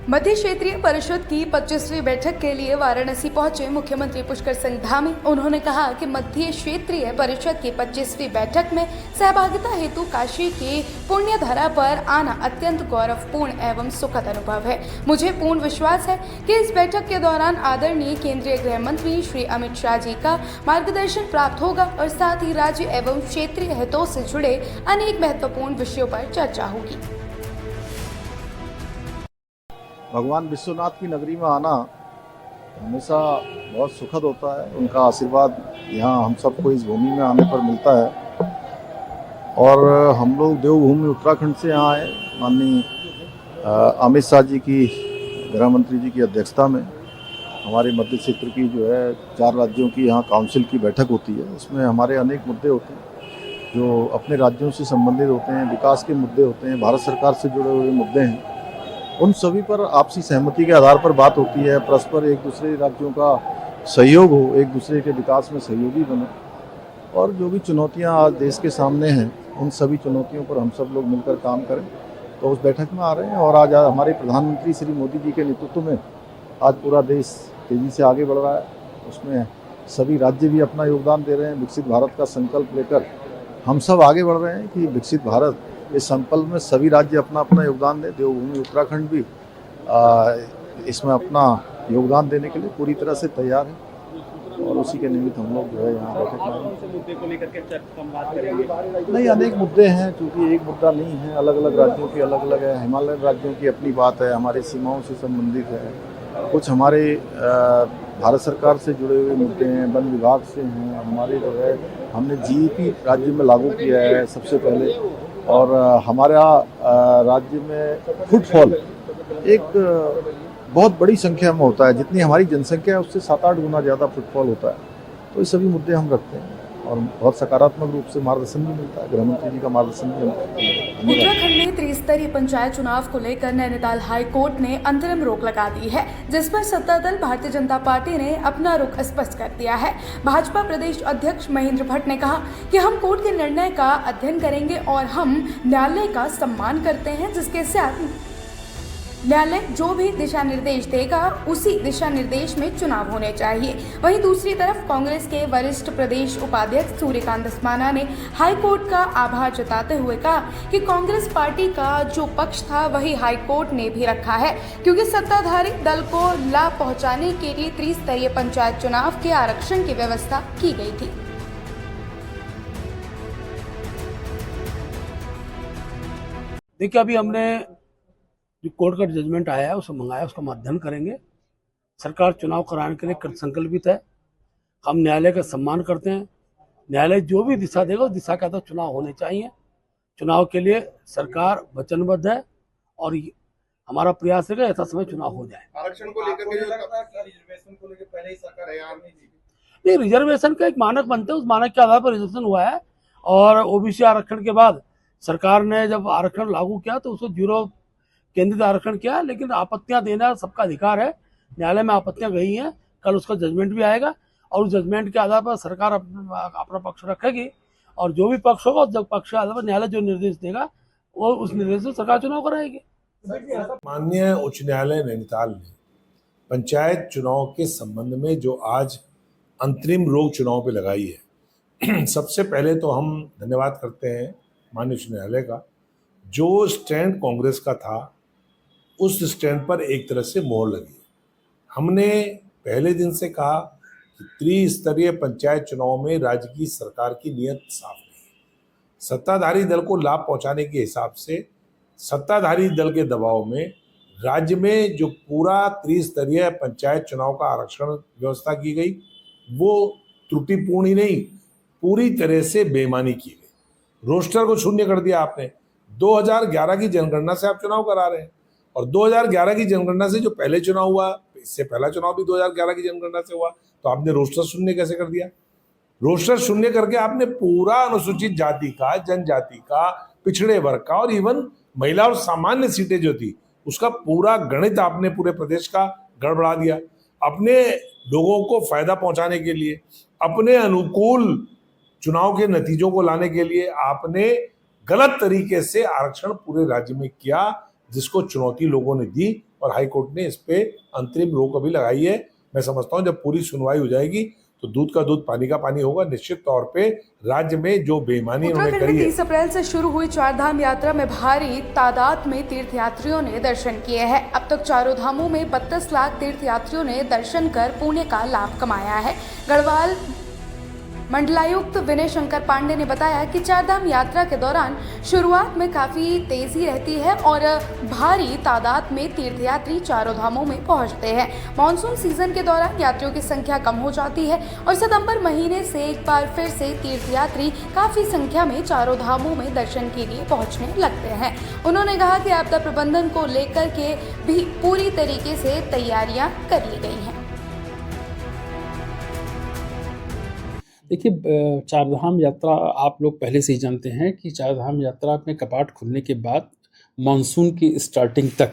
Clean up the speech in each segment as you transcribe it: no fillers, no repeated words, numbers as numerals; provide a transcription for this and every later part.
मध्य क्षेत्रीय परिषद की 25वीं बैठक के लिए वाराणसी पहुंचे मुख्यमंत्री पुष्कर सिंह धामी। उन्होंने कहा कि मध्य क्षेत्रीय परिषद की 25वीं बैठक में सहभागिता हेतु काशी की पुण्य धरा पर आना अत्यंत गौरवपूर्ण एवं सुखद अनुभव है। मुझे पूर्ण विश्वास है कि इस बैठक के दौरान आदरणीय केंद्रीय गृह मंत्री श्री अमित शाह जी का मार्गदर्शन प्राप्त होगा और साथ ही राज्य एवं क्षेत्रीय हितों से जुड़े अनेक महत्वपूर्ण विषयों पर चर्चा होगी। भगवान विश्वनाथ की नगरी में आना हमेशा बहुत सुखद होता है। उनका आशीर्वाद यहाँ हम सबको इस भूमि में आने पर मिलता है। और हम लोग देवभूमि उत्तराखंड से यहाँ आए। माननीय अमित शाह जी की, गृह मंत्री जी की अध्यक्षता में हमारे मध्य क्षेत्र की जो है 4 राज्यों की यहाँ काउंसिल की बैठक होती है। इसमें हमारे अनेक मुद्दे होते हैं जो अपने राज्यों से संबंधित होते हैं, विकास के मुद्दे होते हैं, भारत सरकार से जुड़े हुए मुद्दे हैं। उन सभी पर आपसी सहमति के आधार पर बात होती है। परस्पर एक दूसरे राज्यों का सहयोग हो, एक दूसरे के विकास में सहयोगी बने। और जो भी चुनौतियां आज देश के सामने हैं, उन सभी चुनौतियों पर हम सब लोग मिलकर काम करें। तो उस बैठक में आ रहे हैं। और आज हमारे प्रधानमंत्री श्री मोदी जी के नेतृत्व में आज पूरा देश तेज़ी से आगे बढ़ रहा है। उसमें सभी राज्य भी अपना योगदान दे रहे हैं। विकसित भारत का संकल्प लेकर हम सब आगे बढ़ रहे हैं कि विकसित भारत, इस संकल्प में सभी राज्य अपना अपना योगदान दें। देवभूमि उत्तराखंड भी इसमें अपना योगदान देने के लिए पूरी तरह से तैयार है। और उसी के निमित्त हम लोग जो है यहाँ बैठक में मुद्दे को लेकर के कम बात करेंगे। नहीं, अनेक मुद्दे हैं, क्योंकि एक मुद्दा नहीं है। अलग अलग राज्यों की अलग अलग है। हिमालयन राज्यों की अपनी बात है, हमारे सीमाओं से संबंधित है। कुछ हमारे भारत सरकार से जुड़े हुए मुद्दे हैं, वन विभाग से हैं। हमारे जो है हमने GEP राज्य में लागू किया है सबसे पहले। और हमारा राज्य में फुटफॉल एक बहुत बड़ी संख्या में होता है। जितनी हमारी जनसंख्या है उससे 7-8 गुना ज़्यादा फुटफॉल होता है। तो ये सभी मुद्दे हम रखते हैं और बहुत सकारात्मक रूप से मार्गदर्शन भी मिलता है। गृहमंत्री जी का मार्गदर्शन भी मिलता है। उत्तराखंड में त्रिस्तरीय पंचायत चुनाव को लेकर नैनीताल हाई कोर्ट ने अंतरिम रोक लगा दी है, जिस पर सत्ता दल भारतीय जनता पार्टी ने अपना रुख स्पष्ट कर दिया है। भाजपा प्रदेश अध्यक्ष महेंद्र भट्ट ने कहा कि हम कोर्ट के निर्णय का अध्ययन करेंगे और हम न्यायालय का सम्मान करते हैं, जिसके साथ न्यायालय जो भी दिशा निर्देश देगा उसी दिशा निर्देश में चुनाव होने चाहिए। वहीं दूसरी तरफ कांग्रेस के वरिष्ठ प्रदेश उपाध्यक्ष सूर्यकांत धस्माना ने हाई कोर्ट का आभार जताते हुए कहा कि कांग्रेस पार्टी का जो पक्ष था वही हाई कोर्ट ने भी रखा है, क्योंकि सत्ताधारी दल को लाभ पहुंचाने के लिए त्रिस्तरीय पंचायत चुनाव के आरक्षण की व्यवस्था की गई थी। देखिए, अभी हमने जो कोर्ट का जजमेंट आया है उसे मंगाया, उसका हम अध्ययन करेंगे। सरकार चुनाव कराने के लिए कृत संकल्पित है। हम न्यायालय का सम्मान करते हैं। न्यायालय जो भी दिशा देगा उस दिशा के आधार चुनाव होने चाहिए। चुनाव के लिए सरकार वचनबद्ध है और हमारा प्रयास है कि ऐसा समय चुनाव हो जाए। आरक्षण को लेकर के रिजर्वेशन को लेकर पहले ही सरकार तैयार नहीं थी। नहीं, रिजर्वेशन का एक मानक बनता है, उस मानक के आधार पर रिजर्वेशन हुआ है। और OBC आरक्षण के बाद सरकार ने जब आरक्षण लागू किया तो उसको 0 केंद्रित आरक्षण किया। लेकिन आपत्तियां देना सबका अधिकार है। न्यायालय में आपत्तियां गई हैं, कल उसका जजमेंट भी आएगा और उस जजमेंट के आधार पर सरकार अपना पक्ष रखेगी। और जो भी पक्ष होगा उस पक्ष के आधार पर न्यायालय जो निर्देश देगा वो उस निर्देश से सरकार चुनाव कराएगी। माननीय उच्च न्यायालय नैनीताल ने पंचायत चुनाव के संबंध में जो आज अंतरिम रोक चुनाव पे लगाई है, सबसे पहले तो हम धन्यवाद करते हैं माननीय उच्च न्यायालय का। जो स्टैंड कांग्रेस का था उस स्टैंड पर एक तरह से मोहर लगी। हमने पहले दिन से कहा कि त्रिस्तरीय पंचायत चुनाव में राज्य की सरकार की नीयत साफ नहीं। सत्ताधारी दल को लाभ पहुंचाने के हिसाब से सत्ताधारी दल के दबाव में राज्य में जो पूरा त्रिस्तरीय पंचायत चुनाव का आरक्षण व्यवस्था की गई वो त्रुटिपूर्ण ही नहीं, पूरी तरह से बेईमानी की गई। रोस्टर को शून्य कर दिया आपने। 2011 की जनगणना से आप चुनाव करा रहे हैं और 2011 की जनगणना से जो पहले चुनाव हुआ, इससे पहला चुनाव भी 2011 की जनगणना से हुआ, तो आपने रोस्टर शून्य कैसे कर दिया? रोस्टर शून्य करके आपने पूरा अनुसूचित जाति का, जनजाति का, पिछड़े वर्ग का और इवन महिला और सामान्य सीटें जो थी उसका पूरा गणित आपने पूरे प्रदेश का गड़बड़ा दिया। अपने लोगों को फायदा पहुंचाने के लिए, अपने अनुकूल चुनाव के नतीजों को लाने के लिए आपने गलत तरीके से आरक्षण पूरे राज्य में किया, जिसको चुनौती लोगों ने दी और हाई कोर्ट ने इस पे अंतरिम रोक अभी लगाई है। मैं समझता हूँ जब पूरी सुनवाई हो जाएगी तो दूध का दूध पानी का पानी होगा। निश्चित तौर पे राज्य में जो बेईमानी उन्होंने उत्तराखंड में करी है, 30 अप्रैल से शुरू हुई चारधाम यात्रा में भारी तादाद में तीर्थयात्रियों ने दर्शन किए हैं। अब तक चारों धामों में 32 लाख तीर्थयात्रियों ने दर्शन कर पुण्य का लाभ कमाया है। गढ़वाल मंडलायुक्त विनय शंकर पांडे ने बताया कि चारधाम यात्रा के दौरान शुरुआत में काफी तेजी रहती है और भारी तादाद में तीर्थयात्री चारों धामों में पहुंचते हैं। मानसून सीजन के दौरान यात्रियों की संख्या कम हो जाती है और सितंबर महीने से एक बार फिर से तीर्थयात्री काफी संख्या में चारों धामों में दर्शन के लिए पहुंचने लगते हैं। उन्होंने कहा कि आपदा प्रबंधन को लेकर के भी पूरी तरीके से तैयारियां कर ली गई हैं। देखिए, चारधाम यात्रा आप लोग पहले से ही जानते हैं कि चारधाम यात्रा में कपाट खुलने के बाद मानसून की स्टार्टिंग तक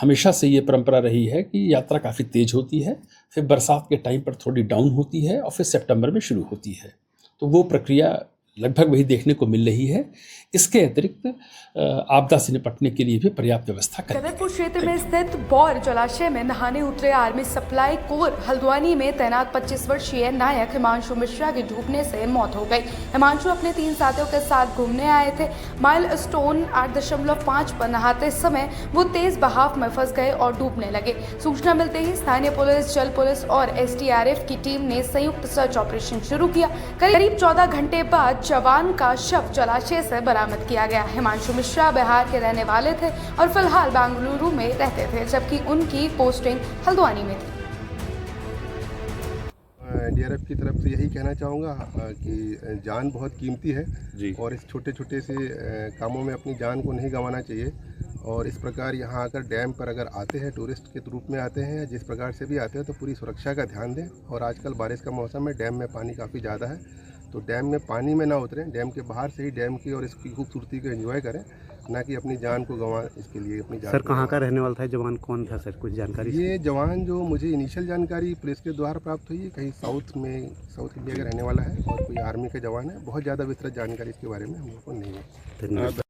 हमेशा से ये परंपरा रही है कि यात्रा काफ़ी तेज होती है, फिर बरसात के टाइम पर थोड़ी डाउन होती है और फिर सितंबर में शुरू होती है। तो वो प्रक्रिया लगभग वही देखने को मिल रही है। इसके अतिरिक्त आपदा से निपटने के लिए भी पर्याप्त व्यवस्था करें। कदरपुर क्षेत्र में स्थित बौर जलाशय में नहाने उतरे आर्मी सप्लाई कोर हल्द्वानी में तैनात 25 वर्षीय नायक हिमांशु मिश्रा की डूबने से मौत हो गई। हिमांशु अपने 3 साथियों के साथ घूमने आए थे। माइल स्टोन 8.5 पर नहाते समय वो तेज बहाव में फंस गए और डूबने लगे। सूचना मिलते ही स्थानीय पुलिस, जल पुलिस और SDRF की टीम ने संयुक्त सर्च ऑपरेशन शुरू किया। करीब 14 घंटे बाद जवान का शव जलाशय से बरामद किया गया। हिमांशु मिश्रा बिहार के रहने वाले थे और फिलहाल बेंगलुरु में रहते थे, जबकि उनकी पोस्टिंग हल्द्वानी में थी। DRF की तरफ से यही कहना चाहूँगा कि जान बहुत कीमती है और इस छोटे छोटे से कामों में अपनी जान को नहीं गंवाना चाहिए। और इस प्रकार यहाँ आकर डैम पर अगर आते हैं, टूरिस्ट के रूप में आते हैं या जिस प्रकार से भी आते हैं, तो पूरी सुरक्षा का ध्यान दें। और आजकल बारिश का मौसम है, डैम में पानी काफ़ी ज़्यादा है, तो डैम में पानी में ना उतरें। डैम के बाहर से ही डैम की और इसकी खूबसूरती को एंजॉय करें, ना कि अपनी जान को गंवा इसके लिए अपनी जान। सर, कहाँ का रहने वाला था जवान? कौन था सर, कुछ जानकारी? ये जवान जो मुझे इनिशियल जानकारी पुलिस के द्वारा प्राप्त हुई है, कहीं साउथ इंडिया का रहने वाला है और कोई आर्मी का जवान है। बहुत ज़्यादा विस्तृत जानकारी इसके बारे में हम लोग को नहीं है। धन्यवाद।